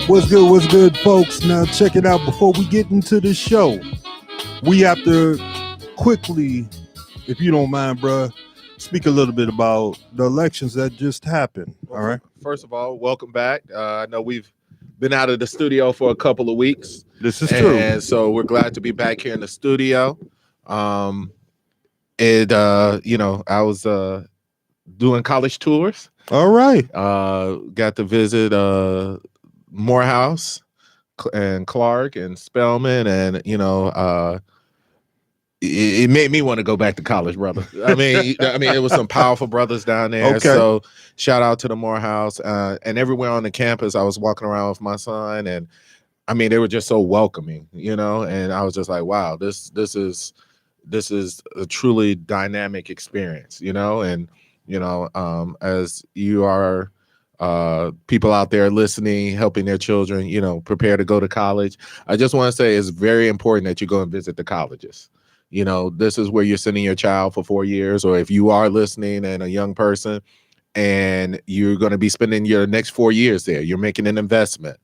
What's good, folks? Now check it out. Before we get into the show, we have to quickly, if you don't mind, bruh, speak a little bit about the elections that just happened. All right. First of all, welcome back. I know we've been out of the studio for a couple of weeks. This is true. And so we're glad to be back here in the studio. I was doing college tours. All right. Got to visit Morehouse and Clark and Spelman, and it made me want to go back to college, brother. I mean, it was some powerful brothers down there. Okay. So shout out to the Morehouse and everywhere on the campus. I was walking around with my son, and I mean, they were just so welcoming, and I was just like, wow, this is a truly dynamic experience, and as you are people out there listening, helping their children, prepare to go to college. I just want to say it's very important that you go and visit the colleges. This is where you're sending your child for 4 years, or if you are listening and a young person and you're going to be spending your next 4 years there, you're making an investment.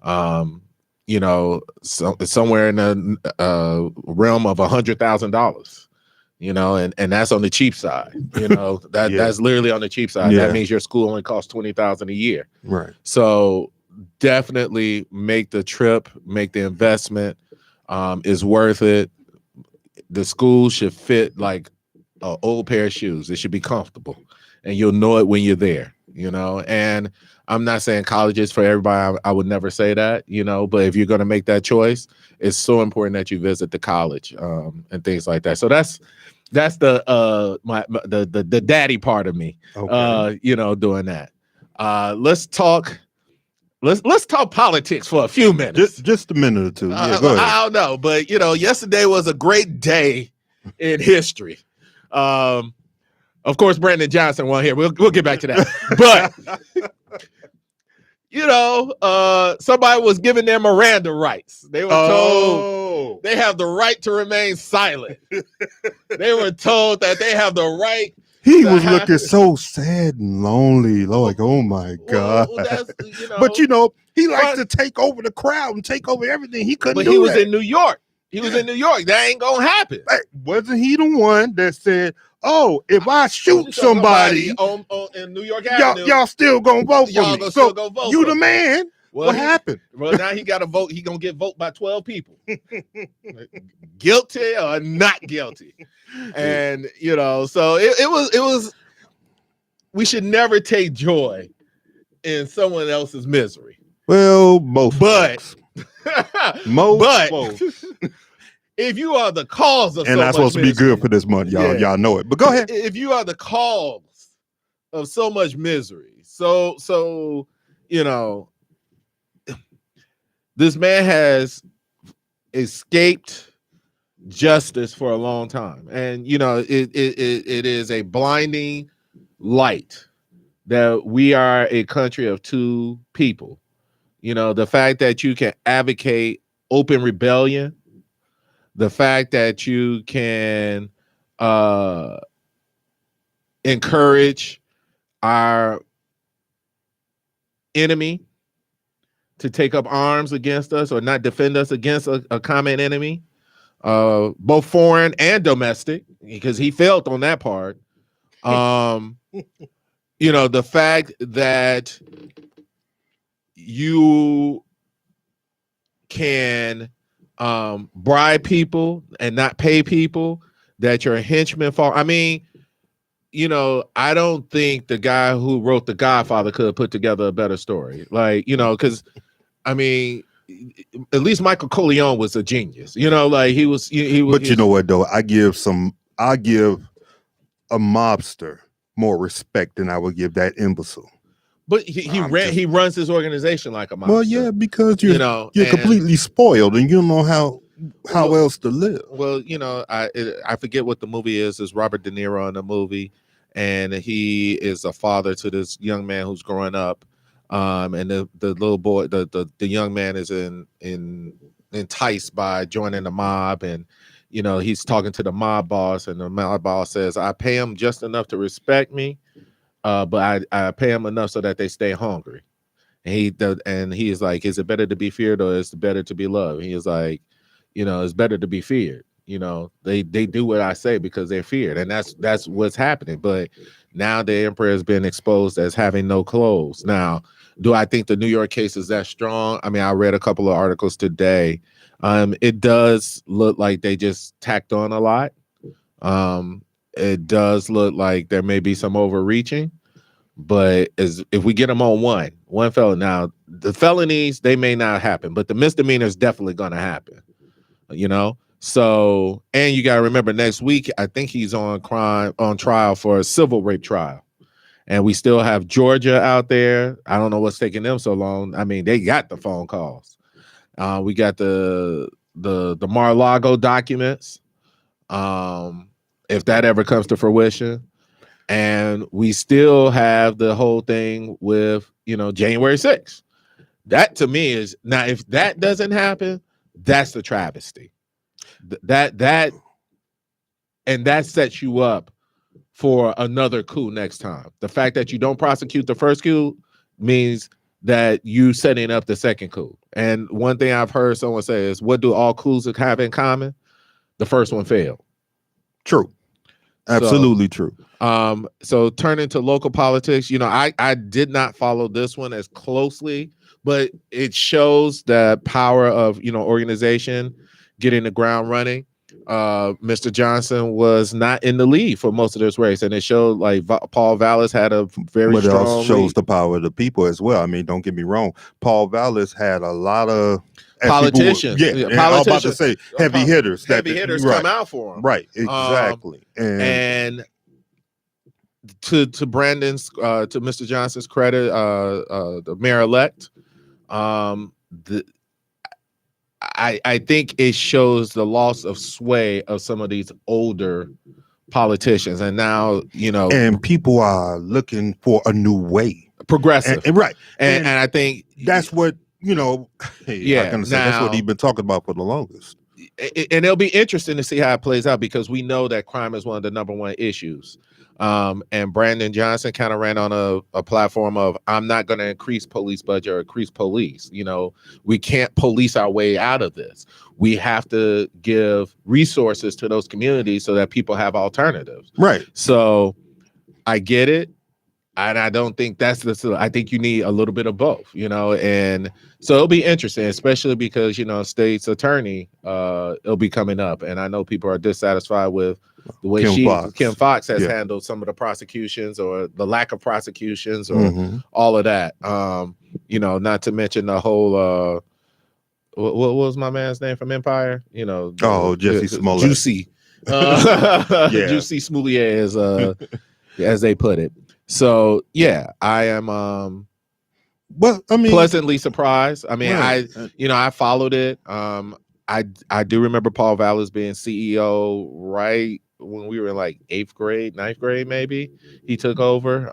Somewhere in the realm of $100,000. And that's on the cheap side. That's literally on the cheap side. Yeah. That means your school only costs $20,000 a year. Right. So definitely make the trip, make the investment. It's worth it. The school should fit like an old pair of shoes. It should be comfortable, and you'll know it when you're there. And I'm not saying college is for everybody. I would never say that. But if you're going to make that choice, it's so important that you visit the college and things like that. So that's the the daddy part of me. Okay. Doing that. Let's talk politics for a few minutes. Just a minute or two. Yeah, go ahead. I don't know, but yesterday was a great day in history. Of course, Brandon Johnson won here. We'll get back to that. But somebody was given their Miranda rights. They were told they have the right to remain silent. They were told that they have the right. He was looking so sad and lonely. Like, oh my God. But he likes to take over the crowd and take over everything. He couldn't do that. But he was in New York. That ain't gonna happen. Hey, wasn't he the one that said, "Oh, if I shoot somebody in New York Avenue, y'all still gonna vote for me"? So go vote you for the man. Well, what happened? Well, now he got to vote. He gonna get voted by 12 people, guilty or not guilty. And so it was. We should never take joy in someone else's misery. Well, most folks. If you are the cause of, and that's supposed to be good for this month, y'all. Y'all know it. But go ahead. If you are the cause of so much misery, so this man has escaped justice for a long time, and it is a blinding light that we are a country of two people. The fact that you can advocate open rebellion, the fact that you can encourage our enemy to take up arms against us or not defend us against a common enemy, both foreign and domestic, because he failed on that part. The fact that you can bribe people and not pay people, that you're a henchman for. I mean, I don't think the guy who wrote The Godfather could have put together a better story. Because I mean, at least Michael Corleone was a genius. He was. But you know what though? I give a mobster more respect than I would give that imbecile. But he runs his organization like a mobster. Well, yeah, because you're completely spoiled and you don't know how else to live. Well, I forget what the movie is. It's Robert De Niro in the movie, and he is a father to this young man who's growing up. And the little boy, the young man is enticed by joining the mob, and he's talking to the mob boss, and the mob boss says, "I pay him just enough to respect me, but I pay him enough so that they stay hungry." And he is like, is it better to be feared or is it better to be loved? He is like, it's better to be feared. They do what I say because they're feared, and that's what's happening. But now the emperor has been exposed as having no clothes. Now, do I think the New York case is that strong? I mean, I read a couple of articles today. It does look like they just tacked on a lot. It does look like there may be some overreaching, but if we get them on one felony, now the felonies, they may not happen, but the misdemeanors definitely going to happen. So, and you got to remember, next week I think he's on trial for a civil rape trial, and we still have Georgia out there. I don't know what's taking them so long. I mean, they got the phone calls. We got the Mar-a-Lago documents. If that ever comes to fruition, and we still have the whole thing with January 6th. That to me is now, if that doesn't happen, that's the travesty. That sets you up for another coup next time. The fact that you don't prosecute the first coup means that you setting up the second coup. And one thing I've heard someone say is, what do all coups have in common? The first one failed. True. Absolutely true. So turning to local politics, I did not follow this one as closely, but it shows the power of organization getting the ground running. Mr. Johnson was not in the lead for most of this race, and it showed like Paul Vallis had a very strong. But it also shows the power of the people as well. I mean, don't get me wrong. Paul Vallis had a lot of politicians. Politicians. I was about to say heavy hitters. Heavy hitters come out for him. Right. Exactly. And to Brandon's to Mr. Johnson's credit, the mayor-elect, I think it shows the loss of sway of some of these older politicians, and now and people are looking for a new way, progressive, right? And I think that's what that's what he's been talking about for the longest. And it'll be interesting to see how it plays out, because we know that crime is one of the number one issues. And Brandon Johnson kind of ran on a platform of, I'm not going to increase police budget or increase police. We can't police our way out of this. We have to give resources to those communities so that people have alternatives. Right. So I get it. And I don't think I think you need a little bit of both, and so it'll be interesting, especially because, state's attorney, it'll be coming up. And I know people are dissatisfied with the way Kim Foxx has handled some of the prosecutions, or the lack of prosecutions, or all of that. Not to mention the whole, what was my man's name from Empire? Jesse Smollett. Juicy. Juicy Smollett, as they put it. So I am pleasantly surprised. I mean, right. I followed it. I do remember Paul Vallis being CEO right when we were in like 8th grade, 9th grade, maybe he took over.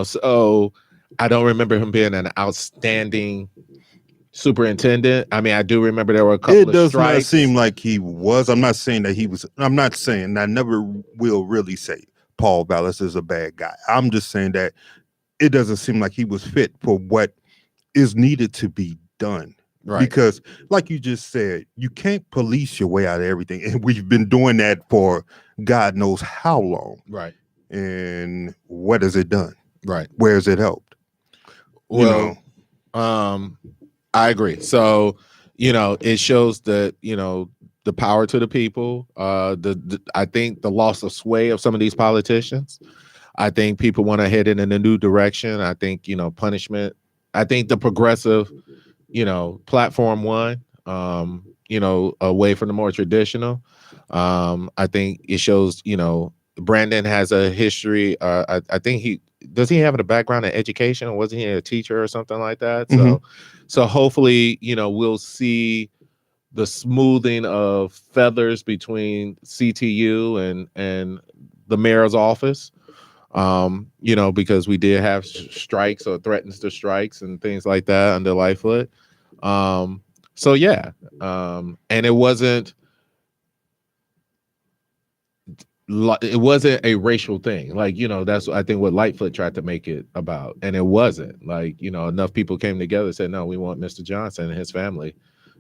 So I don't remember him being an outstanding superintendent. I mean, I do remember there were a couple of strikes. It does not seem like he was. I'm not saying that he was. I'm not saying, I never will really say Paul Vallis is a bad guy. I'm just saying that it doesn't seem like he was fit for what is needed to be done. Right. Because like you just said, you can't police your way out of everything. And we've been doing that for God knows how long. Right. And what has it done? Right. Where has it helped? Well, I agree. So, it shows that, the power to the people, I think the loss of sway of some of these politicians. I think people want to head in a new direction. I think, punishment. I think the progressive, platform won, away from the more traditional. I think it shows, Brandon has a history. I think does he have a background in education, or wasn't he a teacher or something like that? So hopefully, we'll see the smoothing of feathers between CTU and the mayor's office, because we did have strikes or threatens to strikes and things like that under Lightfoot. And it wasn't, it wasn't a racial thing. Like, that's I think what Lightfoot tried to make it about, and it wasn't. Like, enough people came together and said, no, we want Mr. Johnson and his family,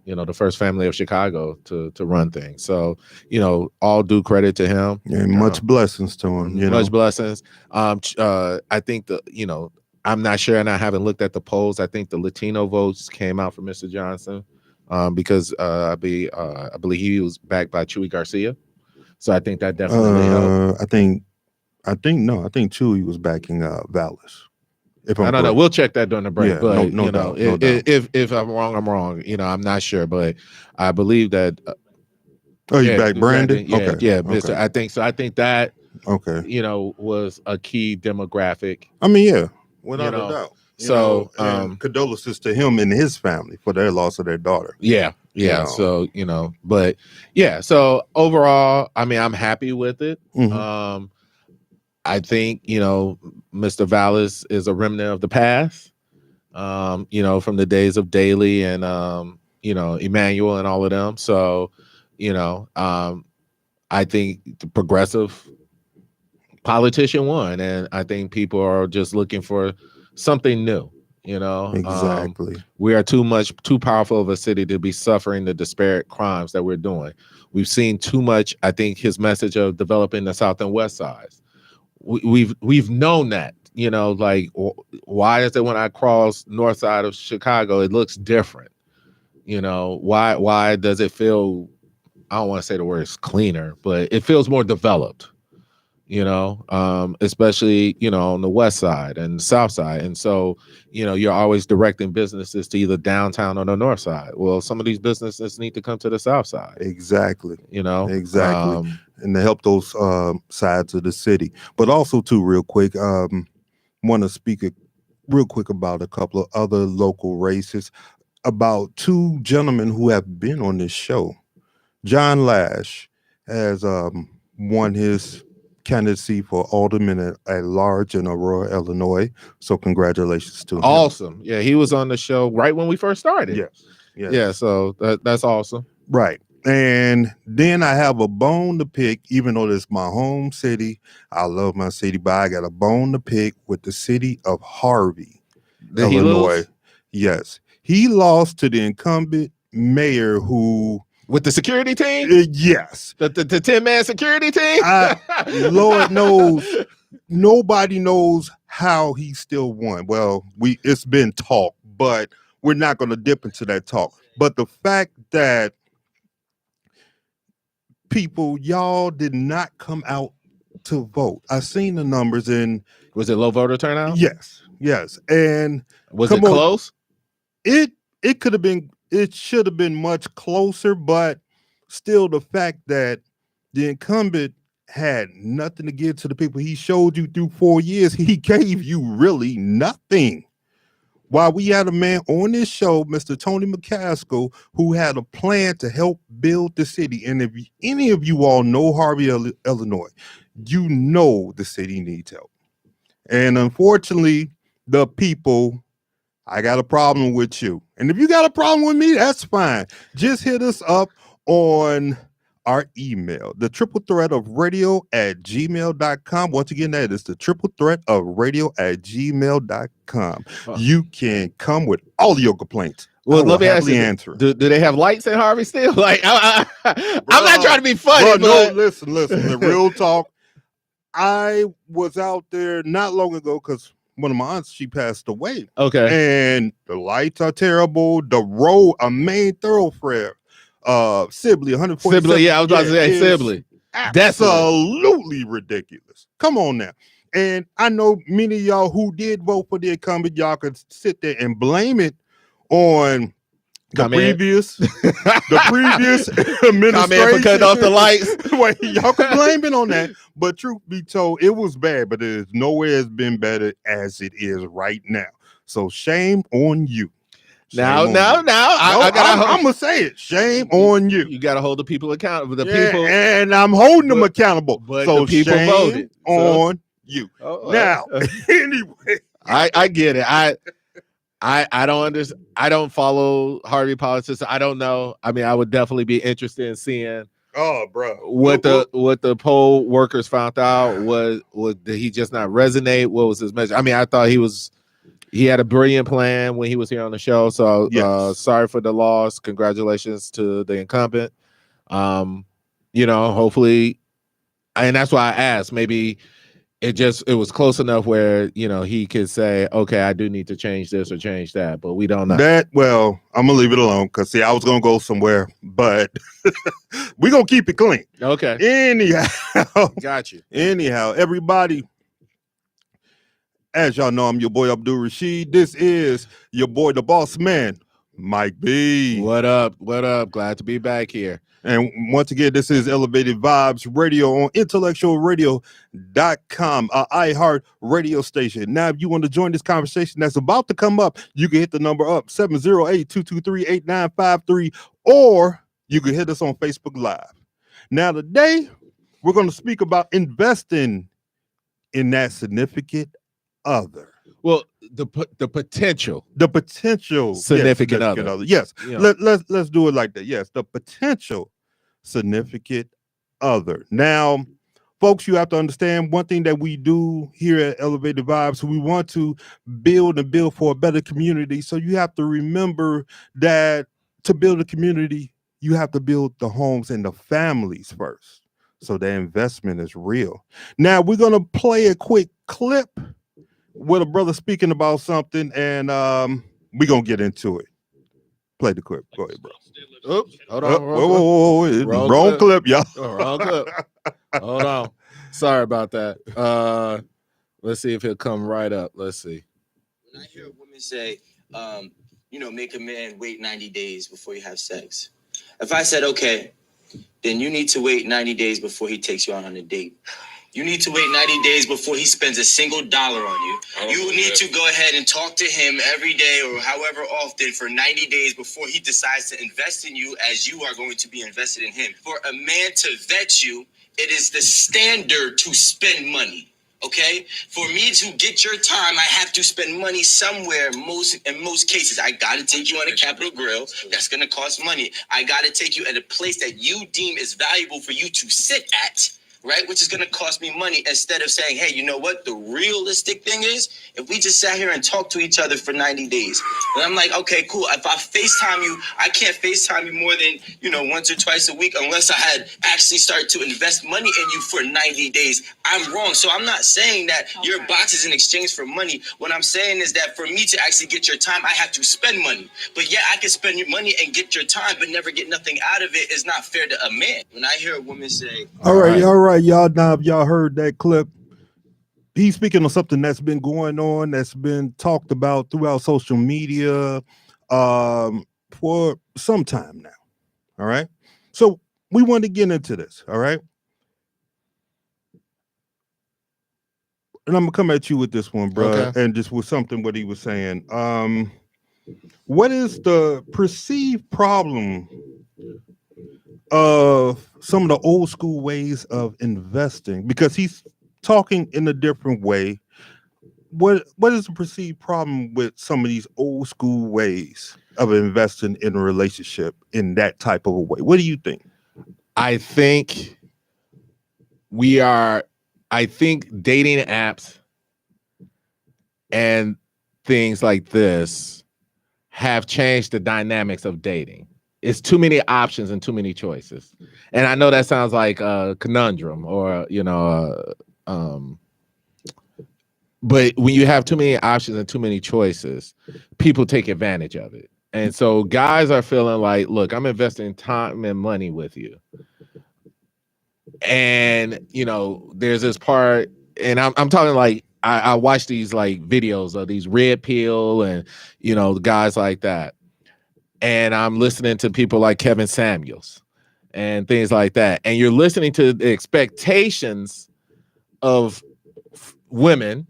the first family of Chicago to run things. So, all due credit to him. And much blessings to him. Much blessings. I think I'm not sure, and I haven't looked at the polls. I think the Latino votes came out for Mr. Johnson because I believe he was backed by Chuy Garcia. So I think that definitely helped. I think Chewy was backing Vallis. I don't know. We'll check that during the break. Yeah, but no doubt. If I'm wrong, I'm wrong. I'm not sure, but I believe that. You back Brandon? Yeah, okay. Yeah, Mr. I think so. I think that was a key demographic. I mean, yeah, without a doubt. So condolences to him and his family for their loss of their daughter. Yeah. So but yeah. So overall, I mean, I'm happy with it. Mm-hmm. I think Mr. Vallis is a remnant of the past. From the days of Daley and Emmanuel and all of them. So I think the progressive politician won, and I think people are just looking for something new. Exactly. We are too powerful of a city to be suffering the disparate crimes that we're doing. We've seen too much. I think his message of developing the South and West sides. We've known that. Like, why is it when I cross north side of Chicago, it looks different? Why does it feel? I don't want to say the word is cleaner, but it feels more developed. Especially, on the west side and the south side. And so, you're always directing businesses to either downtown or the north side. Well, some of these businesses need to come to the south side. Exactly. Exactly. And to help those sides of the city. But also, too, real quick, want to speak real quick about a couple of other local races, about two gentlemen who have been on this show. John Lash has won his candidacy for alderman at large in Aurora, Illinois. So congratulations to him. Awesome. Yeah, he was on the show right when we first started. Yes. Yeah, so that's awesome. Right. And then I have a bone to pick, even though it's my home city. I love my city, but I got a bone to pick with the city of Harvey, Illinois. Yes. He lost to the incumbent mayor who... With the security team? Yes. The 10-man security team? Lord knows, nobody knows how he still won. Well, it's been talk, but we're not going to dip into that talk. But the fact that people, y'all did not come out to vote. I seen the numbers and... Was it low voter turnout? Yes. And... Was it close? It could have been... It should have been much closer, but still the fact that the incumbent had nothing to give to the people he showed you through 4 years, he gave you really nothing. While we had a man on this show, Mr. Tony McCaskill, who had a plan to help build the city. And if any of you all know Harvey, Illinois, you know the city needs help. And unfortunately, the people... I got a problem with you. And if you got a problem with me, that's fine. Just hit us up on our email, the triple threat of radio@gmail.com. Once again, that is the triple threat of radio@gmail.com. You can come with all your complaints. Well, let me ask you, do they have lights in Harvey still? Like, I'm not trying to be funny, but... No, listen, the real talk. I was out there not long ago because one of my aunts, she passed away. Okay. And the lights are terrible. The road, a main thoroughfare, Sibley, 147. Sibley, yeah, I was about to say Sibley. Absolutely ridiculous. Come on now. And I know many of y'all who did vote for the incumbent, y'all could sit there and blame it on the previous administration. Comment for cutting off the lights. Wait, y'all can blame it on that. But truth be told, it was bad, but it is nowhere has been better as it is right now. So shame on you. I'm gonna say it. Shame on you. You gotta hold the people accountable. People, and I'm holding them accountable. But so the people shame voted on you. Now, anyway, I get it. I don't understand. I don't follow Harvey politics. I don't know. I mean, I would definitely be interested in seeing Oh, bro. What the poll workers found out was did he just not resonate? What was his message? I mean, I thought he had a brilliant plan when he was here on the show. So Yes. sorry for the loss. Congratulations to the incumbent. Hopefully, and that's why I asked. Maybe it was close enough where he could say, okay, I do need to change this or change that, but we don't know. Well, I'm gonna leave it alone because I was gonna go somewhere, but we're gonna keep it clean. Okay. Anyhow, Got you. Anyhow, everybody, as y'all know, I'm your boy Abdul Rashid. This is your boy, the boss man, Mike B. What up? What up? Glad to be back here. And once again, this is Elevated Vibes Radio on IntellectualRadio.com, our iHeart radio station. Now, if you want to join this conversation that's about to come up, you can hit the number up, 708-223-8953, or you can hit us on Facebook Live. Now, today, we're going to speak about investing in that significant other. Well, the potential significant other. Yes, let's do it like that. Yes, the potential significant other. Now, folks, you have to understand one thing that we do here at Elevated Vibes. We want to build for a better community. So you have to remember that to build a community, you have to build the homes and the families first. So the investment is real. Now we're gonna play a quick clip with a brother speaking about something, and we're gonna get into it. Play the clip. Go ahead, bro. Oops, hold on. Whoa. Wrong clip, y'all. Wrong clip. Hold on. Sorry about that. Let's see if he'll come right up. Let's see. When I hear a woman say, make a man wait 90 days before you have sex. If I said, okay, then you need to wait 90 days before he takes you out on a date. You need to wait 90 days before he spends a single dollar on you. You need to go ahead and talk to him every day or however often for 90 days before he decides to invest in you as you are going to be invested in him. For a man to vet you, it is the standard to spend money. Okay, for me to get your time, I have to spend money somewhere. In most cases, I got to take you on a Capitol Grill. That's going to cost money. I got to take you at a place that you deem is valuable for you to sit at, right? Which is going to cost me money instead of saying, hey, you know what? The realistic thing is if we just sat here and talked to each other for 90 days. And I'm like, okay, cool. If I FaceTime you, I can't FaceTime you more than, once or twice a week unless I had actually started to invest money in you for 90 days. I'm wrong. So I'm not saying that your box is in exchange for money. What I'm saying is that for me to actually get your time, I have to spend money. But yeah, I can spend your money and get your time, but never get nothing out of it. Is not fair to a man. When I hear a woman say, all right, y'all. Now, if y'all heard that clip, he's speaking on something that's been going on, that's been talked about throughout social media for some time now. All right. So we want to get into this. All right. And I'm gonna come at you with this one, bro, okay. And just with something what he was saying. What is the perceived problem of some of the old school ways of investing? Because he's talking in a different way. What is the perceived problem with some of these old school ways of investing in a relationship in that type of a way? What do you think? I think dating apps and things like this have changed the dynamics of dating. It's too many options and too many choices. And I know that sounds like a conundrum or, but when you have too many options and too many choices, people take advantage of it. And so guys are feeling like, look, I'm investing time and money with you. And, there's this part, and I'm talking like, I watch these like videos of these red pill and, guys like that. And I'm listening to people like Kevin Samuels and things like that. And you're listening to the expectations of women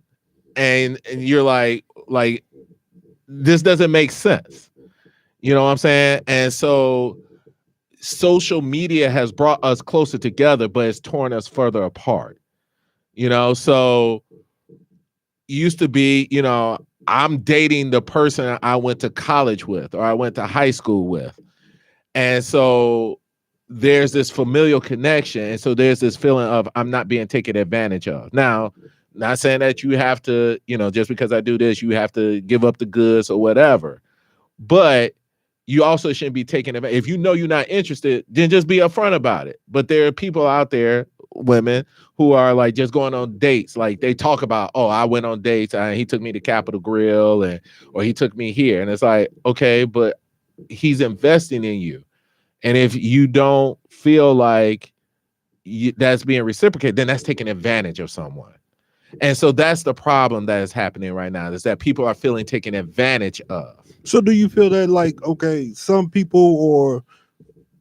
and you're like, this doesn't make sense. You know what I'm saying? And so social media has brought us closer together, but it's torn us further apart. So used to be, I'm dating the person I went to college with or I went to high school with. And so there's this familial connection, and so there's this feeling of I'm not being taken advantage of. Now, not saying that you have to, just because I do this, you have to give up the goods or whatever. But you also shouldn't be taking advantage. If you know you're not interested, then just be upfront about it. But there are people out there, women, who are like just going on dates. Like they talk about, oh, I went on dates and he took me to Capitol Grill or he took me here. And it's like, okay, but he's investing in you. And if you don't feel like that's being reciprocated, then that's taking advantage of someone. And so that's the problem that is happening right now, is that people are feeling taken advantage of. So do you feel that, like, okay, some people, or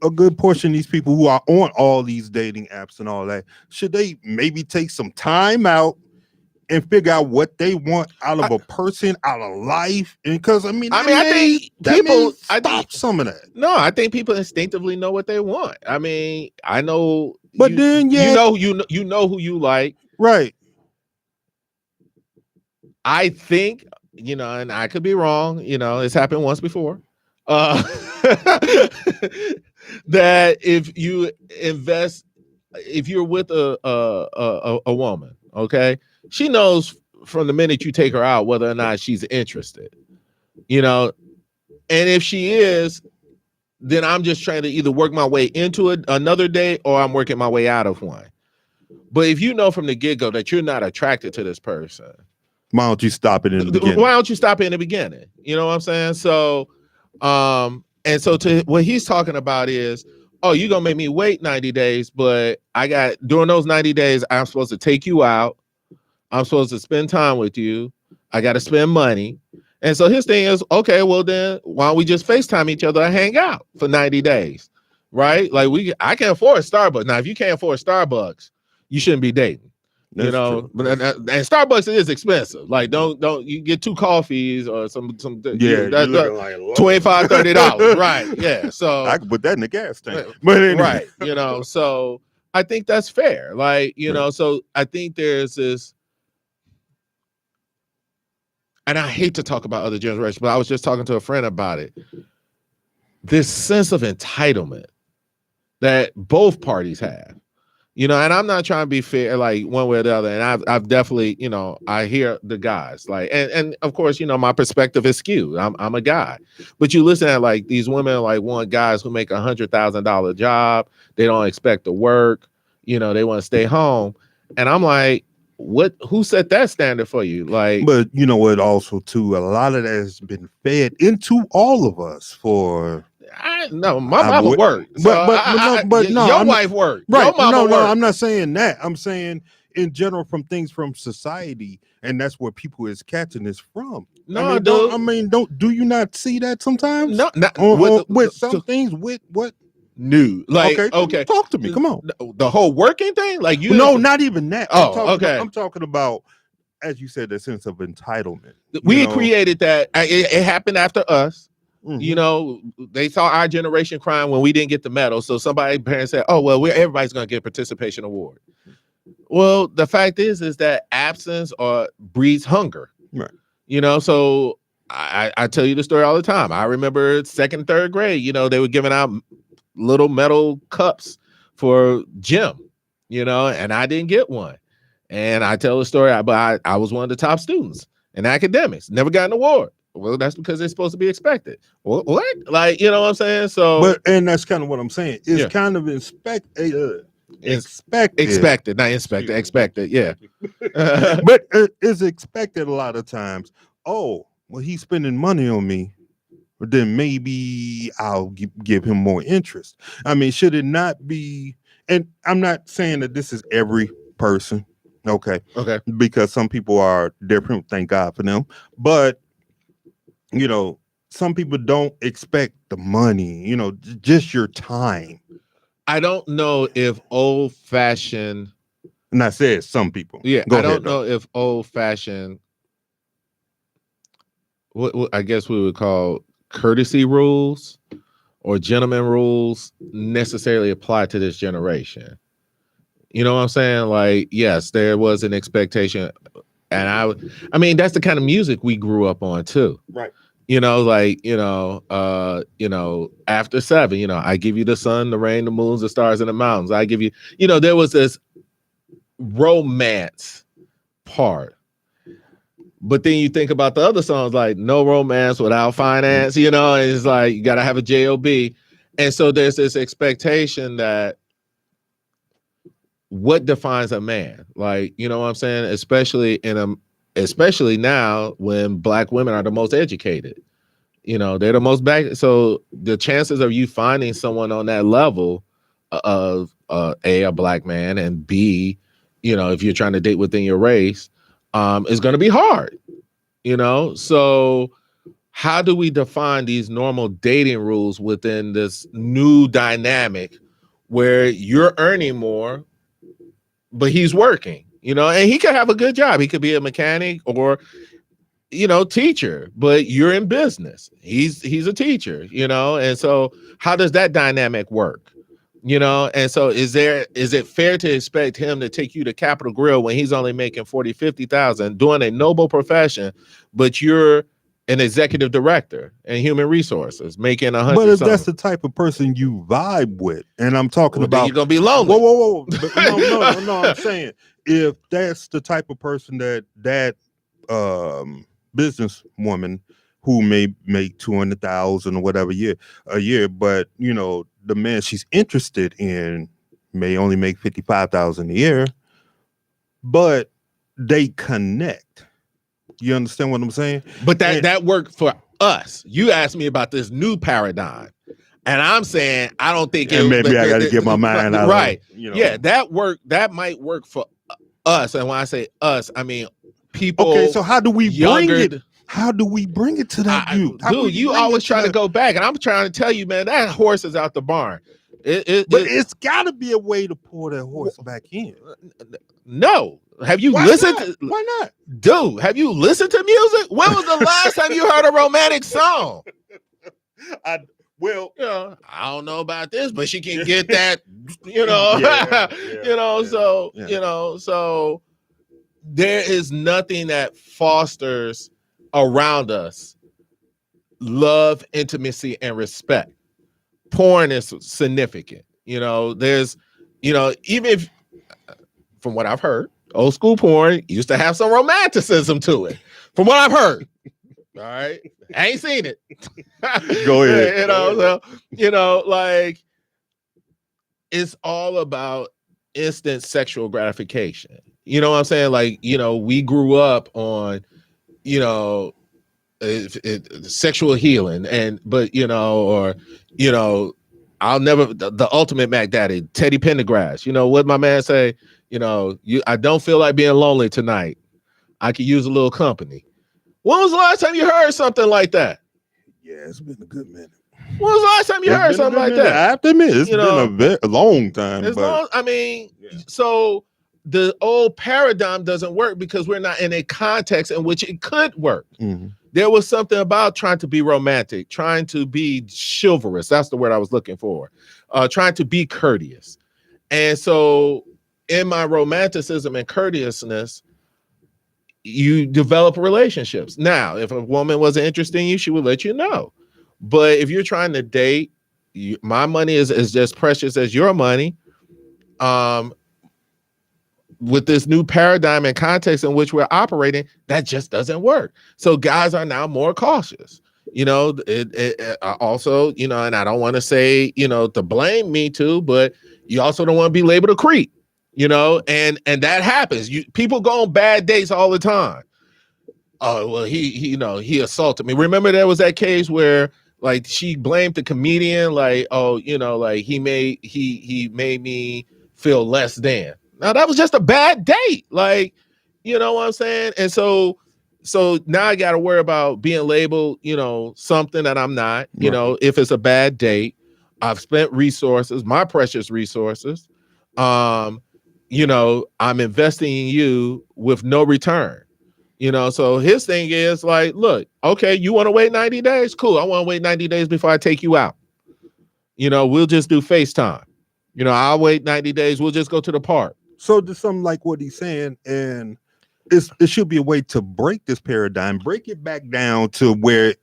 a good portion of these people who are on all these dating apps and all that, should they maybe take some time out and figure out what they want out of a person, out of life? And because I think people stop some of that. No, I think people instinctively know what they want. I mean, I know, but then you know who you like, right? I think, and I could be wrong, it's happened once before. That if you invest, if you're with a woman, okay, she knows from the minute you take her out whether or not she's interested, and if she is, then I'm just trying to either work my way into another date or I'm working my way out of one. But if you know from the get-go that you're not attracted to this person, why don't you stop it in the beginning? Why don't you stop it in the beginning? You know what I'm saying? So, and so to what he's talking about is, oh, you're gonna make me wait 90 days, but during those 90 days, I'm supposed to take you out. I'm supposed to spend time with you. I got to spend money. And so his thing is, okay, well then, why don't we just FaceTime each other and hang out for 90 days, right? Like I can afford Starbucks. Now, if you can't afford Starbucks, you shouldn't be dating. That's true. And Starbucks is expensive. Like, don't you get 2 coffees or some that's like $25, $30, right? Yeah, so I could put that in the gas tank, but anyway. Right, so I think that's fair. Like, right. So I think there's this, and I hate to talk about other generations, but I was just talking to a friend about it. This sense of entitlement that both parties have. And I'm not trying to be fair, like one way or the other. And I've definitely, I hear the guys like, and of course, my perspective is skewed. I'm a guy, but you listen at like these women, like want guys who make $100,000 job. They don't expect to work. They want to stay home. And I'm like, who set that standard for you? Like, but you know what? Also, too, a lot of that has been fed into all of us for. My mama worked. But your wife worked. Right. Your mama worked. I'm not saying that. I'm saying in general from things from society, and that's where people is catching this from. No, do you not see that sometimes? No, with some things with what? New. Like, okay. Talk to me. Come on. The whole working thing? Like you? No, not even that. I'm talking about, as you said, the sense of entitlement. We created that. It happened after us. Mm-hmm. They saw our generation crying when we didn't get the medal. So parents said, oh, well, everybody's going to get a participation award. Well, the fact is that absence breeds hunger. Right. So I tell you the story all the time. I remember 2nd, 3rd grade, they were giving out little metal cups for gym, and I didn't get one. And I tell the story, but I was one of the top students in academics, never got an award. Well, that's because they're supposed to be expected. What? Like, you know what I'm saying? So, and that's kind of what I'm saying. It's kind of expected, not inspected, expected. Yeah. But it's expected a lot of times. Oh, well, he's spending money on me, but then maybe I'll give him more interest. I mean, should it not be? And I'm not saying that this is every person. Okay. Because some people are different. Thank God for them. But some people don't expect the money, just your time. I don't know if old-fashioned. And I said some people. Yeah, I don't know if old-fashioned, what I guess we would call courtesy rules or gentleman rules necessarily apply to this generation. You know what I'm saying? Like, yes, there was an expectation. And I mean, that's the kind of music we grew up on too. Right. After 7, I give you the sun, the rain, the moons, the stars, and the mountains. I give you, there was this romance part. But then you think about the other songs, like no romance without finance, and it's like you got to have a job. And so there's this expectation that what defines a man, like, what I'm saying, especially now when Black women are the most educated, they're the most back. So the chances of you finding someone on that level of a Black man, and B, if you're trying to date within your race, is going to be hard, So how do we define these normal dating rules within this new dynamic where you're earning more, but he's working, and he could have a good job. He could be a mechanic or, teacher, but you're in business. He's a teacher, and so how does that dynamic work? And so is it fair to expect him to take you to Capitol Grill when he's only making 40,000-50,000 doing a noble profession, but you're an executive director in human resources making 100? But if that's the type of person you vibe with, and I'm talking about, you're gonna be lonely. Whoa. But no. I'm saying if that's the type of person that businesswoman who may make 200,000 or whatever a year, but the man she's interested in may only make 55,000 a year, but they connect. You understand what I'm saying? But that worked for us. You asked me about this new paradigm, and I'm saying I don't think. And maybe I got to get my mind out. Right? Yeah, that might work for us. And when I say us, I mean people. Okay, so how do we bring it? How do we bring it to that view? Dude, you always trying to go back, and I'm trying to tell you, man, that horse is out the barn. But it's got to be a way to pull that horse back in. No. Have you listened? Why not? Dude, have you listened to music? When was the last time you heard a romantic song? I don't know about this, but she can get that, so there is nothing that fosters around us love, intimacy, and respect. Porn is significant. There's, even if, from what I've heard, old school porn used to have some romanticism to it, from what I've heard. All right. I ain't seen it. Go ahead. Like, it's all about instant sexual gratification. You know what I'm saying? Like, we grew up on, sexual healing, I'll never, the ultimate Mac Daddy, Teddy Pendergrass. What my man say? I don't feel like being lonely tonight. I could use a little company. When was the last time you heard something like that? Yeah, it's been a good minute. When was the last time you heard something like that? I have to admit, it's been a long time. So the old paradigm doesn't work because we're not in a context in which it could work. Mm-hmm. There was something about trying to be romantic, trying to be chivalrous. That's the word I was looking for. Trying to be courteous. And so in my romanticism and courteousness, you develop relationships. Now, if a woman wasn't interested in you, she would let you know. But if you're trying to date, my money is just precious as your money. With this new paradigm and context in which we're operating, that just doesn't work. So guys are now more cautious. Also, and I don't want to say, to blame me too, but you also don't want to be labeled a creep, and that happens. People go on bad dates all the time. Oh, well, he assaulted me. Remember there was that case where like she blamed the comedian, like, oh, like he made me feel less than. Now that was just a bad date. Like, you know what I'm saying? And so now I got to worry about being labeled, something that I'm not, if it's a bad date. I've spent resources, my precious resources. I'm investing in you with no return. So his thing is like, look, okay, you want to wait 90 days? Cool. I want to wait 90 days before I take you out. We'll just do FaceTime. I'll wait 90 days. We'll just go to the park. So there's something like what he's saying, and it should be a way to break this paradigm, break it back down to where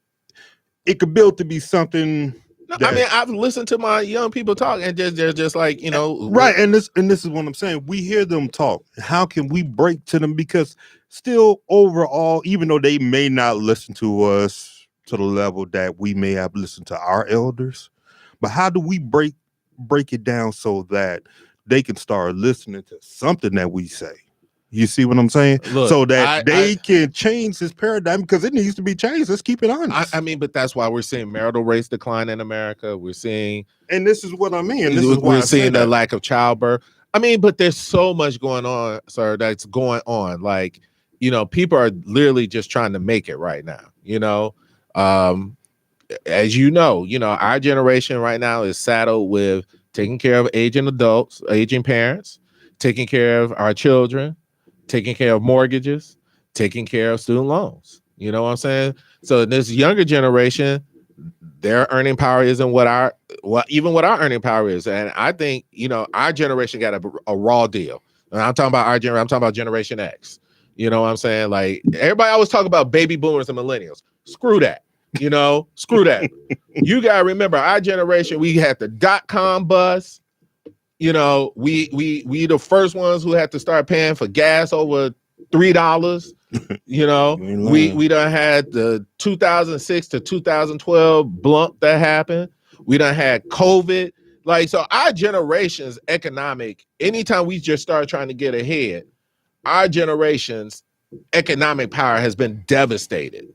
it could build to be something. No, I mean, I've listened to my young people talk, and they're just like, right. And this is what I'm saying. We hear them talk. How can we break to them? Because still, overall, even though they may not listen to us to the level that we may have listened to our elders, but how do we break it down so that they can start listening to something that we say? You see what I'm saying? Look, so that they can change this paradigm, because it needs to be changed. Let's keep it honest. I mean, but that's why we're seeing marital rates decline in America. We're seeing, and this is what I mean. This is why we're seeing the lack of childbirth. I mean, but there's so much going on, sir. That's going on. Like, people are literally just trying to make it right now. As our generation right now is saddled with taking care of aging adults, aging parents, taking care of our children, taking care of mortgages, taking care of student loans. You know what I'm saying? So this younger generation, their earning power isn't what our earning power is. And I think, our generation got a raw deal. And I'm talking about our generation. I'm talking about Generation X. You know what I'm saying? Like, everybody always talk about baby boomers and millennials. Screw that. Screw that. You gotta remember, our generation, we had the .com bust. We the first ones who had to start paying for gas over $3. We done had the 2006 to 2012 blunt that happened. We done had COVID. Like, so our generation's economic, anytime we just start trying to get ahead, our generation's economic power has been devastated.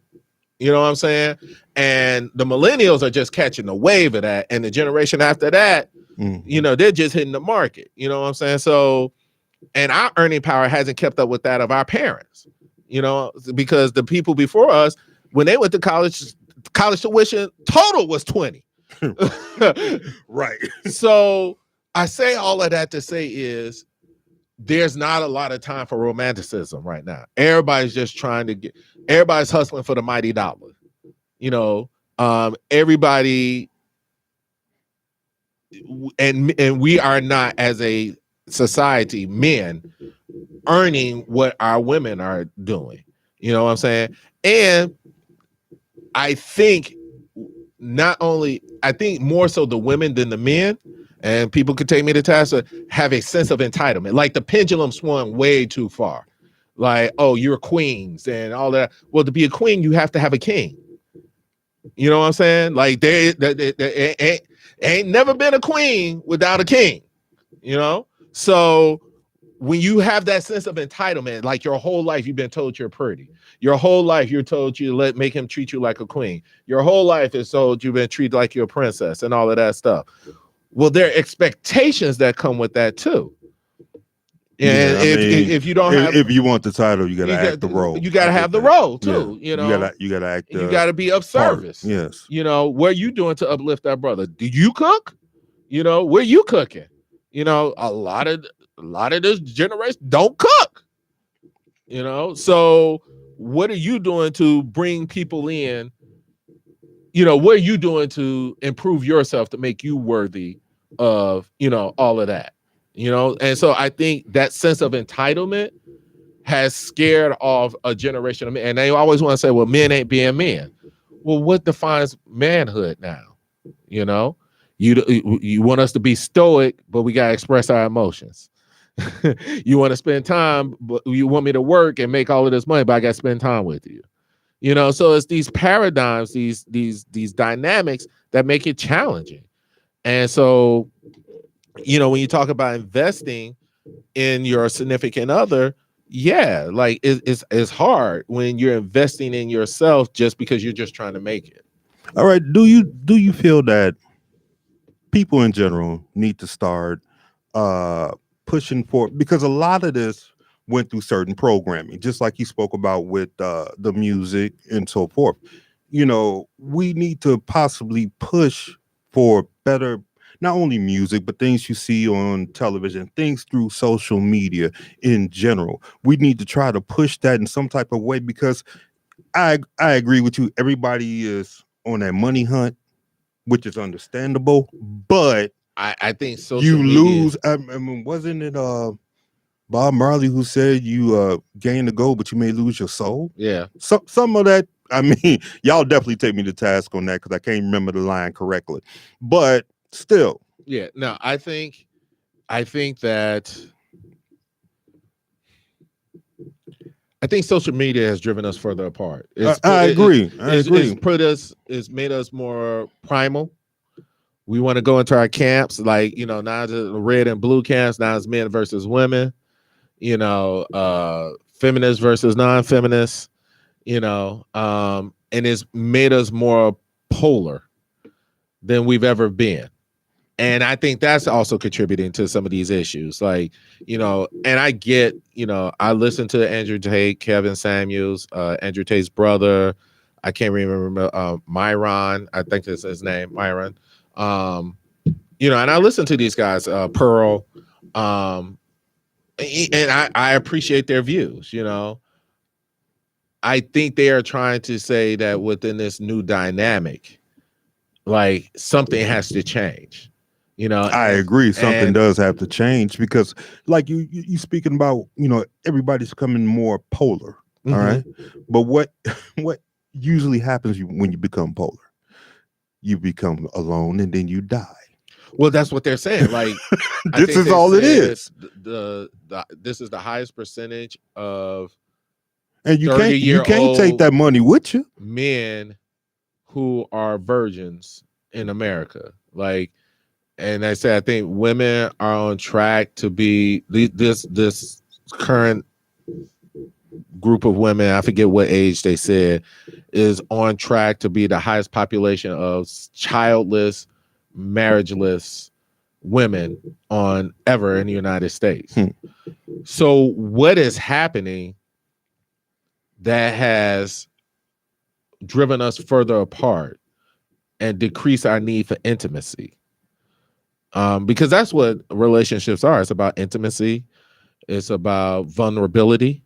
You know what I'm saying? And the millennials are just catching the wave of that. And the generation after that, they're just hitting the market. You know what I'm saying? So, and our earning power hasn't kept up with that of our parents, because the people before us, when they went to college tuition total was 20. Right. So I say all of that to say is there's not a lot of time for romanticism right now. Everybody's just everybody's hustling for the mighty dollar. Everybody, and we are not, as a society, men, earning what our women are doing. You know what I'm saying? And I think more so the women than the men, and people could take me to task, have a sense of entitlement. Like, the pendulum swung way too far. Like, oh, you're queens and all that. Well, to be a queen, you have to have a king. You know what I'm saying? Like, they ain't never been a queen without a king. So when you have that sense of entitlement, like, your whole life you've been told you're pretty. Your whole life you're told make him treat you like a queen. Your whole life is told you've been treated like you're a princess and all of that stuff. Well, there are expectations that come with that too. And if you don't have, if you want the title, you gotta act the role. You gotta have the role too. You gotta act. You gotta be of service. Yes. What are you doing to uplift that brother? Do you cook? Where you cooking? A lot of this generation don't cook. So what are you doing to bring people in? What are you doing to improve yourself to make you worthy of, all of that? And so I think that sense of entitlement has scared off a generation of men. And they always want to say, well, men ain't being men. Well, what defines manhood now? You want us to be stoic, but we got to express our emotions. You want to spend time, but you want me to work and make all of this money, but I got to spend time with you. So it's these paradigms, these dynamics that make it challenging. And so, when you talk about investing in your significant other, like it's hard when you're investing in yourself just because you're just trying to make it. All right. Do you feel that people in general need to start pushing for, because a lot of this went through certain programming, just like you spoke about with the music and so forth. We need to possibly push for better, not only music, but things you see on television, things through social media in general. We need to try to push that in some type of way, because I agree with you. Everybody is on that money hunt, which is understandable, but I think social you media, lose. I mean, wasn't it Bob Marley who said you gain the gold, but you may lose your soul? Yeah. Some of that I mean, y'all definitely take me to task on that because I can't remember the line correctly. But still. Yeah. No, I think social media has driven us further apart. I agree. It's made us more primal. We want to go into our camps, like, now it's the red and blue camps. Now it's men versus women, feminists versus non-feminists, and it's made us more polar than we've ever been. And I think that's also contributing to some of these issues. Like, and I get, I listen to Andrew Tate, Kevin Samuels, Andrew Tate's brother. I can't remember, Myron, I think is his name, Myron. And I listen to these guys, Pearl, and I appreciate their views. I think they are trying to say that within this new dynamic, like, something has to change. I agree. Something does have to change because, like you speaking about, everybody's becoming more polar. Mm-hmm. All right, but what usually happens when you become polar? You become alone and then you die. Well, that's what they're saying. Like, this is all it is. This is the highest percentage of, and you can't take that money with you. Men who are virgins in America, like. And I say, I think women are on track to be this current group of women. I forget what age they said is on track to be the highest population of childless, marriageless women on ever in the United States. So what is happening that has driven us further apart and decreased our need for intimacy? Because that's what relationships are. It's about intimacy. It's about vulnerability.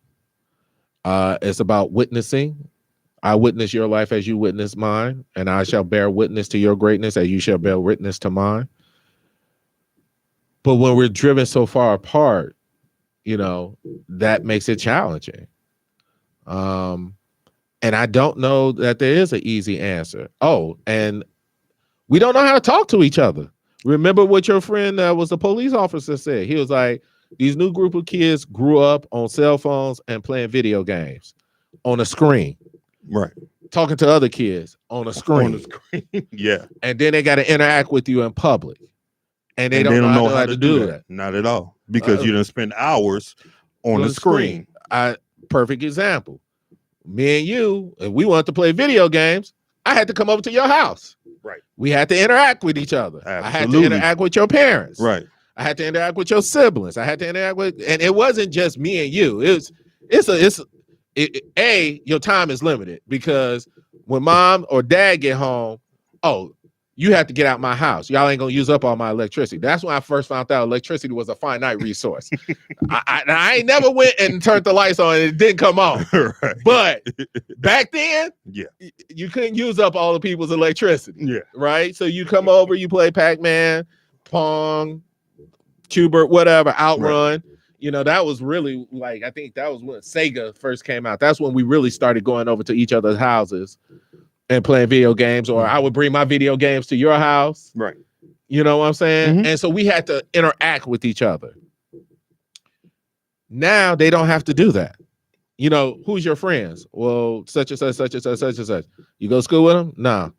It's about witnessing. I witness your life as you witness mine, and I shall bear witness to your greatness as you shall bear witness to mine. But when we're driven so far apart, that makes it challenging. And I don't know that there is an easy answer. Oh, and we don't know how to talk to each other. Remember what your friend that was a police officer said. He was like, these new group of kids grew up on cell phones and playing video games on a screen. Right. Talking to other kids on a screen. On the screen. Yeah. And then they got to interact with you in public. And they don't know how to do that. Not at all. Because you done spend hours on the screen. Perfect example. Me and you, if we wanted to play video games, I had to come over to your house. Right. We had to interact with each other. Absolutely. I had to interact with your parents. Right. I had to interact with your siblings. I had to interact with, and it wasn't just me and you. Your time is limited because when mom or dad get home, you have to get out my house. Y'all ain't gonna use up all my electricity. That's when I first found out electricity was a finite resource. I ain't never went and turned the lights on and it didn't come on. Right. But back then, you couldn't use up all the people's electricity. Yeah. Right. So you come over, you play Pac-Man, Pong, Cubert, whatever, Outrun. Right. That was really I think that was when Sega first came out. That's when we really started going over to each other's houses and playing video games, or I would bring my video games to your house. Right. You know what I'm saying? Mm-hmm. And so we had to interact with each other. Now they don't have to do that. Who's your friends? Well, such and such, such and such, such and such. You go to school with them? Nah.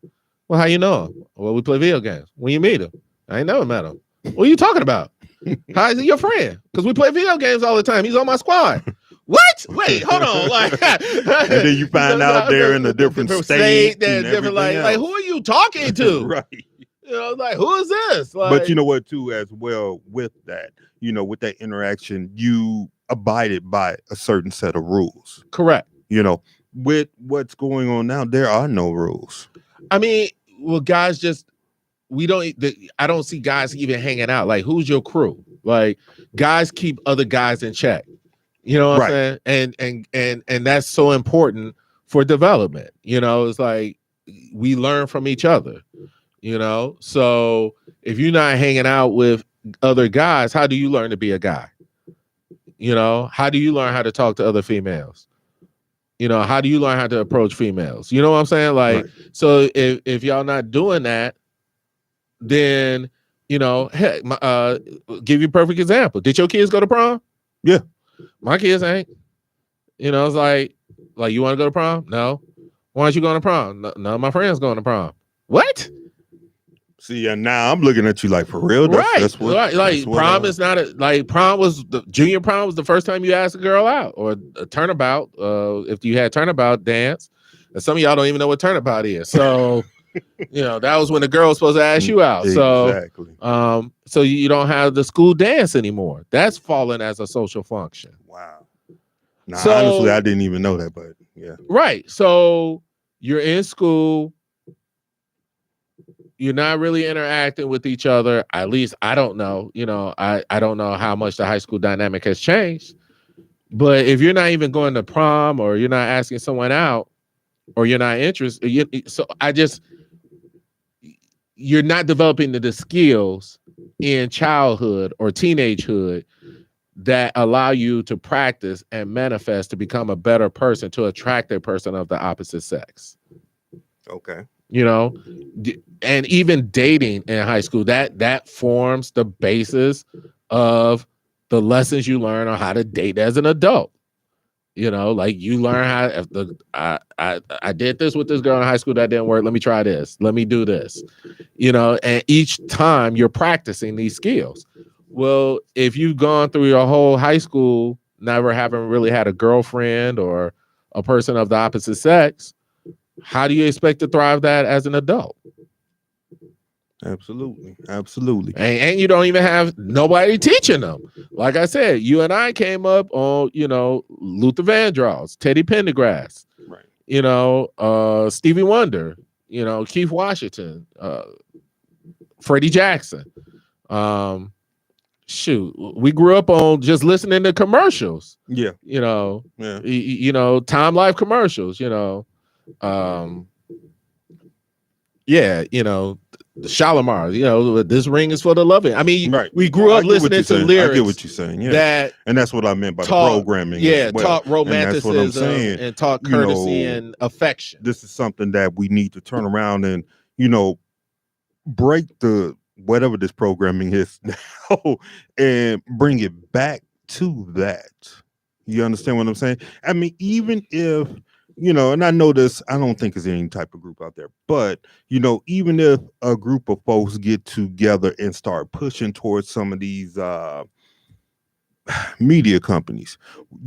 Well, how you know them? Well, we play video games. When you meet them? I ain't never met him. What are you talking about? How is he your friend? Because we play video games all the time. He's on my squad. What? Wait, hold on. And then you find out they're in a different state. Different, like, who are you talking to? Right. Who is this? But you know what, too, as well, with that, with that interaction, you abided by a certain set of rules. Correct. With what's going on now, there are no rules. I mean, well, guys I don't see guys even hanging out. Like, who's your crew? Like, guys keep other guys in check. You know what I'm saying? And that's so important for development. It's like we learn from each other. So if you're not hanging out with other guys, how do you learn to be a guy? How do you learn how to talk to other females? You know, how do you learn how to approach females? You know what I'm saying? Like, Right. so if y'all not doing that, then, you know, heck, give you a perfect example. Did your kids go to prom? Yeah. My kids ain't. You know, it's like you want to go to prom? No. Why aren't you going to prom? None of my friends going to prom. What? See, and now I'm looking at you like, for real? That's what, right. Like, prom is not prom was junior prom was the first time you asked a girl out, or a turnabout. If you had turnabout dance, and some of y'all don't even know what turnabout is. So, you know, that was when the girl was supposed to ask you out. Exactly. So you don't have the school dance anymore. That's fallen as a social function. Wow. Now, So, honestly, I didn't even know that, but yeah. Right. So you're in school. You're not really interacting with each other. At least I don't know. You know, I don't know how much the high school dynamic has changed. But if you're not even going to prom, or you're not asking someone out, or you're not interested, you're not developing the skills in childhood or teenagehood that allow you to practice and manifest to become a better person, to attract a person of the opposite sex. Okay. You know, and even dating in high school, that forms the basis of the lessons you learn on how to date as an adult. You know, like, you learn how I did this with this girl in high school, that didn't work. Let me try this. Let me do this. You know, and each time you're practicing these skills. Well, if you've gone through your whole high school never having really had a girlfriend or a person of the opposite sex, how do you expect to thrive that as an adult? Absolutely. Absolutely. And you don't even have nobody teaching them. Like I said, you and I came up on, you know, Luther Vandross, Teddy Pendergrass, Right. you know, Stevie Wonder, you know, Keith Washington, Freddie Jackson. Shoot, we grew up on just listening to commercials. Yeah. You know, Yeah. you know, Time Life commercials, you know. Yeah, you know, the Shalimar, you know, this ring is for the loving. I mean, Right. we grew up listening to lyrics. I get what you're saying. Yeah. And that's what I meant by the programming. Yeah, as well. taught romanticism, and that's what I'm saying. And taught courtesy and affection. This is something that we need to turn around and, you know, break the whatever this programming is now and bring it back to that. You understand what I'm saying? I mean, even if, you know, and I know this, I don't think there's any type of group out there, but, you know, even if a group of folks get together and start pushing towards some of these media companies,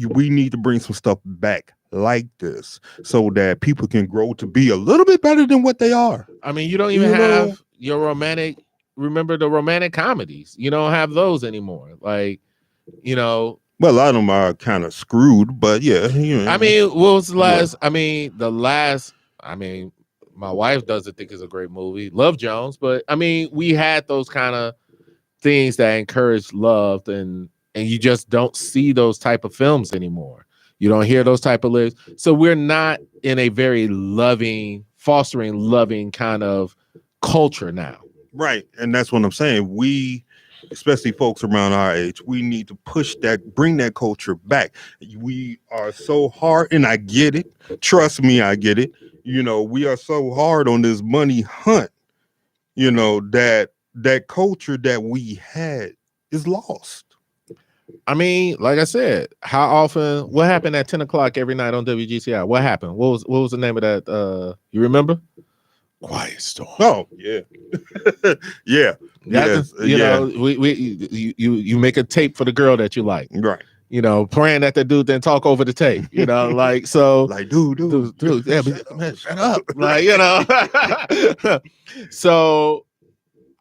we need to bring some stuff back like this so that people can grow to be a little bit better than what they are. I mean, you don't even have your romantic, remember the romantic comedies. You don't have those anymore. Like, you know, well, a lot of them are kind of screwed, but yeah. You know, I mean, what was the last? I mean, my wife doesn't think it's a great movie, Love Jones, but I mean, we had those kind of things that encourage love, and you just don't see those type of films anymore. You don't hear those type of lyrics. So we're not in a very fostering loving kind of culture now. Right. And that's what I'm saying. We, especially folks around our age, we need to push that, bring that culture back. We are so hard, and I get it. Trust me, I get it. You know, we are so hard on this money hunt, you know, that culture that we had is lost. I mean, like I said, what happened at 10 o'clock every night on WGCI? What happened? What was the name of that? You remember? Quiet Storm. Oh, yeah. Yeah. Yes, you know, you make a tape for the girl that you like. Right. You know, praying that the dude didn't talk over the tape. You know, like, so. Like, dude. Yeah, shut up. Like, you know. So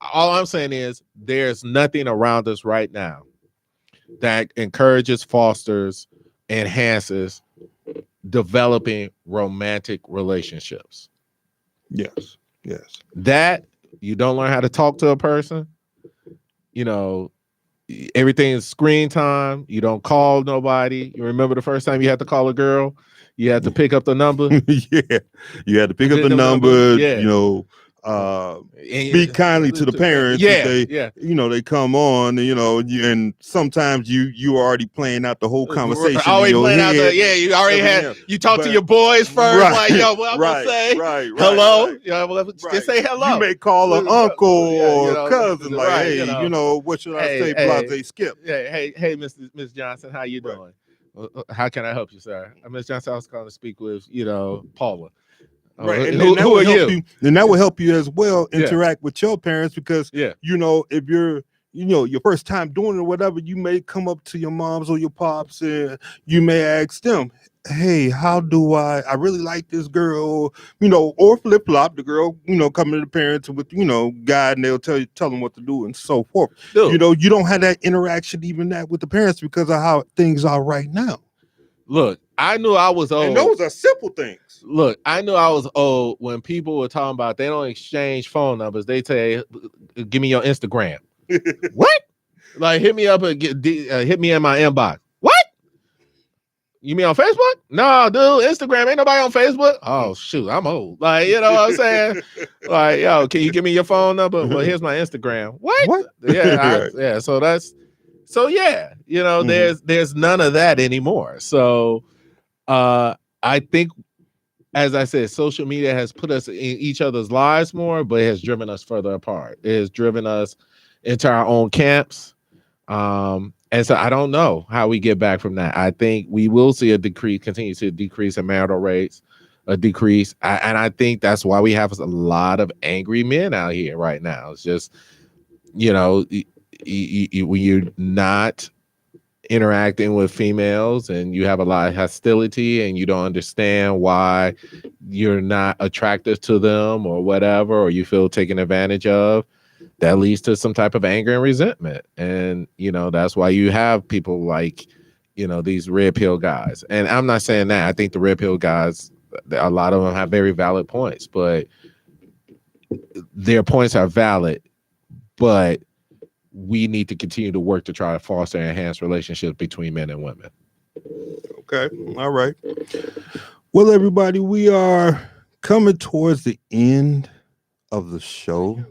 all I'm saying is there's nothing around us right now that encourages, fosters, enhances developing romantic relationships. Yes. That you don't learn how to talk to a person. You know, everything is screen time. You don't call nobody. You remember the first time you had to call a girl? You had to pick up the number. Yeah. You had to pick up the number. Yeah. You know, be kindly to the parents. If they, they come on, and sometimes you already playing out the whole conversation. Already in your playing head, out you already had, you talk to your boys first, right, like, yo, what I'm gonna say? Hello. Right. Just say hello. You may call an uncle or cousin, like, right, hey, what should I say? Blase Skip. Hey, Miss Johnson, how you doing? How can I help you, sir? Miss Johnson, I was calling to speak with, Paula. Right, and then that will help you. And that will help you as well interact with your parents, because if you're your first time doing it or whatever, you may come up to your moms or your pops and you may ask them, hey, how do I really like this girl, or flip flop, the girl, coming to the parents with, guide, and they'll tell them what to do and so forth. Dude. You don't have that interaction, even that with the parents, because of how things are right now. Look, I knew I was old. And those are simple things. Look, I knew I was old when people were talking about they don't exchange phone numbers. They say, give me your Instagram. What? Like, hit me up and hit me in my inbox. What? You mean on Facebook? No, dude, Instagram. Ain't nobody on Facebook. Oh, shoot, I'm old. Like, you know what I'm saying? Like, yo, can you give me your phone number? Well, here's my Instagram. What? Yeah. So there's none of that anymore. So I think, as I said, social media has put us in each other's lives more, but it has driven us further apart. It has driven us into our own camps. And so I don't know how we get back from that. I think we will see continue to decrease in marital rates, a decrease. And I think that's why we have a lot of angry men out here right now. It's just, when you're not interacting with females and you have a lot of hostility and you don't understand why you're not attractive to them or whatever, or you feel taken advantage of, that leads to some type of anger and resentment. And that's why you have people like these red pill guys. And I'm not saying that. I think the red pill guys, a lot of them have very valid points, but their points are valid, but we need to continue to work to try to foster and enhance relationships between men and women. Okay. All right. Well, everybody, we are coming towards the end of the show.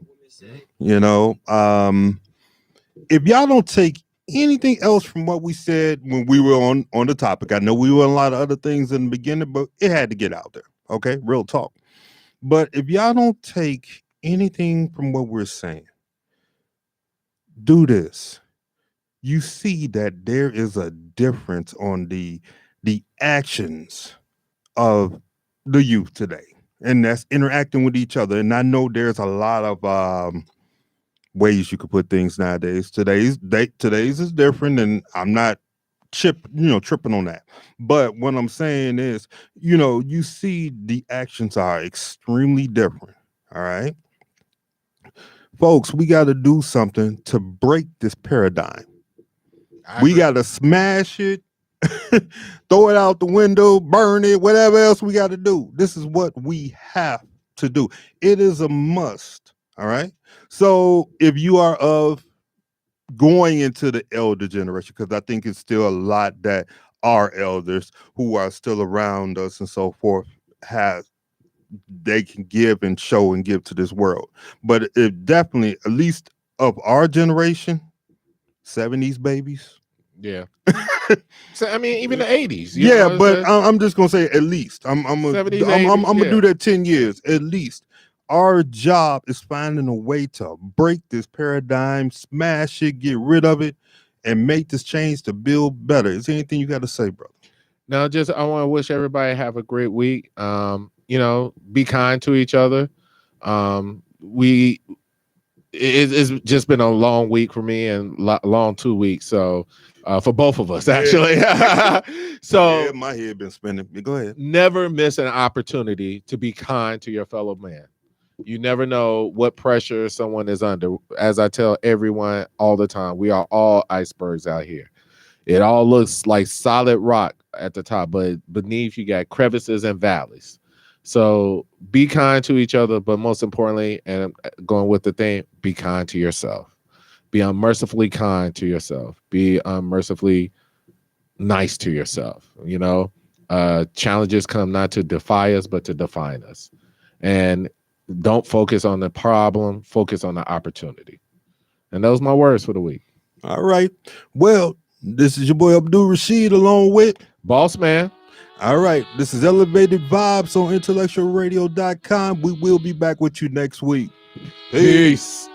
If y'all don't take anything else from what we said when we were on the topic, I know we were on a lot of other things in the beginning, but it had to get out there. Okay. Real talk. But if y'all don't take anything from what we're saying, do this. You see that there is a difference on the actions of the youth today, and that's interacting with each other. And I know there's a lot of ways you could put things nowadays. Today's is different, and I'm not tripping on that. But what I'm saying is, you see the actions are extremely different. All right. Folks, we got to do something to break this paradigm. We got to smash it, throw it out the window, burn it, whatever else we got to do. This is what we have to do. It is a must. All right. So if you are of going into the elder generation, because I think it's still a lot that our elders who are still around us and so forth they can give and show and give to this world. But it definitely, at least of our generation, 70s babies. Yeah. So I mean, even the 80s. But I'm just gonna say at least. I'm gonna do that 10 years at least. Our job is finding a way to break this paradigm, smash it, get rid of it, and make this change to build better. Is there anything you got to say, brother? No, I want to wish everybody have a great week. Be kind to each other. It's just been a long week for me and long 2 weeks. So for both of us, actually. So my head been spinning. Go ahead. Never miss an opportunity to be kind to your fellow man. You never know what pressure someone is under. As I tell everyone all the time, we are all icebergs out here. It all looks like solid rock at the top, but beneath you got crevices and valleys. So be kind to each other, but most importantly, and going with the thing, be kind to yourself. Be unmercifully kind to yourself. Be unmercifully nice to yourself. Challenges come not to defy us, but to define us. And Don't focus on the problem, focus on the opportunity. And those are my words for the week. All right. Well, this is your boy Abdul Rashid along with Boss Man. All right. This is Elevated Vibes on IntellectualRadio.com. We will be back with you next week. Peace.